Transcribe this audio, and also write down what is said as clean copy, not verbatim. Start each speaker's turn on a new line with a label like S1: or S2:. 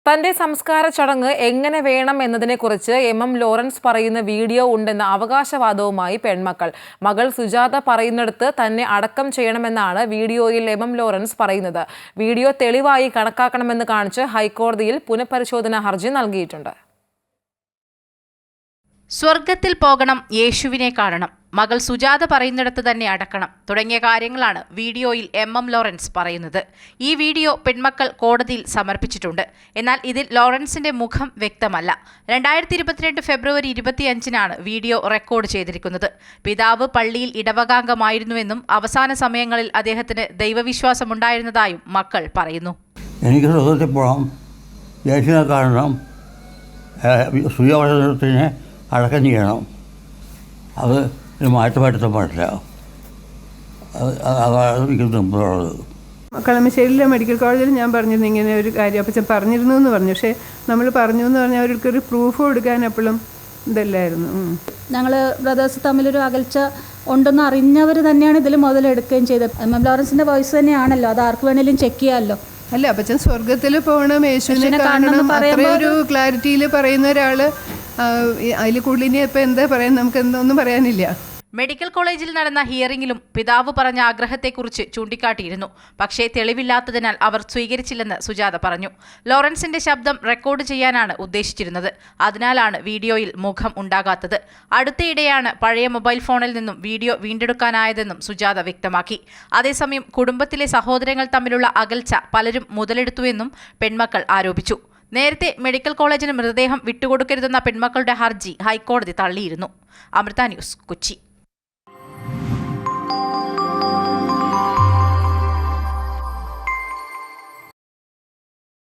S1: തന്റെ സംസ്കാര ചടങ്ങ് എങ്ങനെ വേണം എന്നതിനെക്കുറിച്ച് എം ലോറൻസ് പറയുന്ന വീഡിയോ ഉണ്ടെന്ന അവകാശവാദവുമായി പെൺമക്കൾ. മകൾ സുജാത പറയുന്നിടത്ത് തന്നെ അടക്കം ചെയ്യണമെന്നാണ് വീഡിയോയിൽ എം ലോറൻസ് പറയുന്നത്. വീഡിയോ തെളിവായി കണക്കാക്കണമെന്ന് കാണിച്ച് ഹൈക്കോടതിയിൽ പുനഃപരിശോധനാ ഹർജി നൽകിയിട്ടുണ്ട്.
S2: സ്വർഗത്തിൽ പോകണം, യേശുവിനെ കാണണം, മകൾ സുജാത പറയുന്നിടത്ത് തന്നെ അടക്കണം തുടങ്ങിയ കാര്യങ്ങളാണ് വീഡിയോയിൽ എം ലോറൻസ് പറയുന്നത്. ഈ വീഡിയോ പെൺമക്കൾ കോടതിയിൽ സമർപ്പിച്ചിട്ടുണ്ട്. എന്നാൽ ഇതിൽ ലോറൻസിന്റെ മുഖം വ്യക്തമല്ല. 2022 ഫെബ്രുവരി 25-നാണ് വീഡിയോ റെക്കോർഡ് ചെയ്തിരിക്കുന്നത്. പിതാവ് പള്ളിയിൽ ഇടവകാംഗമായിരുന്നുവെന്നും അവസാന സമയങ്ങളിൽ അദ്ദേഹത്തിന് ദൈവവിശ്വാസമുണ്ടായിരുന്നതായും മക്കൾ പറയുന്നു.
S3: എനിക്ക് സ്വർഗത്തിൽ പോകണം, യേശുവിനെ കാണണം, സുജാതയെ അടക്കം ചെയ്യണം. അത് മാറ്റം വരുത്താൻ പാടില്ല. അതാണ് എനിക്ക് മുമ്പുള്ളത്.
S4: കളമശ്ശേരിയിലെ മെഡിക്കൽ കോളേജിൽ ഞാൻ പറഞ്ഞിരുന്നു ഇങ്ങനെ ഒരു കാര്യം. അപ്പം പറഞ്ഞിരുന്നു എന്ന് പറഞ്ഞു. പക്ഷേ നമ്മൾ പറഞ്ഞു എന്ന് പറഞ്ഞാൽ അവർക്കൊരു പ്രൂഫ് കൊടുക്കാൻ എപ്പോഴും ഇതല്ലായിരുന്നു.
S5: ഞങ്ങൾ ബ്രദേഴ്സ് തമ്മിലൊരു അകൽച്ച ഉണ്ടെന്ന് അറിഞ്ഞവർ തന്നെയാണ് ഇതിൽ മുതലെടുക്കുകയും ചെയ്തത്. എം ലോറൻസിൻ്റെ വോയിസ് തന്നെയാണല്ലോ, അത് ആർക്ക് വേണേലും ചെക്ക് ചെയ്യാമല്ലോ.
S4: അല്ല, അപ്പച്ചൻ സ്വർഗത്തിൽ പോകണം, യേശുവിനെ കാണണം, അത്രയും ഒരു ക്ലാരിറ്റിയിൽ പറയുന്ന ഒരാൾ അതിൽ കൂടുതൽ ഇനി ഇപ്പം എന്താ പറയാൻ, നമുക്ക് ഒന്നും പറയാനില്ല.
S2: മെഡിക്കൽ കോളേജിൽ നടന്ന ഹിയറിംഗിലും പിതാവ് പറഞ്ഞ ആഗ്രഹത്തെക്കുറിച്ച് ചൂണ്ടിക്കാട്ടിയിരുന്നു. പക്ഷേ തെളിവില്ലാത്തതിനാൽ അവർ സ്വീകരിച്ചില്ലെന്ന് സുജാത പറഞ്ഞു. ലോറൻസിന്റെ ശബ്ദം റെക്കോർഡ് ചെയ്യാനാണ് ഉദ്ദേശിച്ചിരുന്നത്. അതിനാലാണ് വീഡിയോയിൽ മുഖം ഉണ്ടാകാത്തത്. അടുത്തയിടെയാണ് പഴയ മൊബൈൽ ഫോണിൽ നിന്നും വീഡിയോ വീണ്ടെടുക്കാനായതെന്നും സുജാത വ്യക്തമാക്കി. അതേസമയം കുടുംബത്തിലെ സഹോദരങ്ങൾ തമ്മിലുള്ള അകൽച്ച പലരും മുതലെടുത്തുവെന്നും പെൺമക്കൾ ആരോപിച്ചു. നേരത്തെ മെഡിക്കൽ കോളേജിന് മൃതദേഹം വിട്ടുകൊടുക്കരുതെന്ന പെൺമക്കളുടെ ഹർജി ഹൈക്കോടതി തള്ളിയിരുന്നു. അമൃത ന്യൂസ്, കൊച്ചി.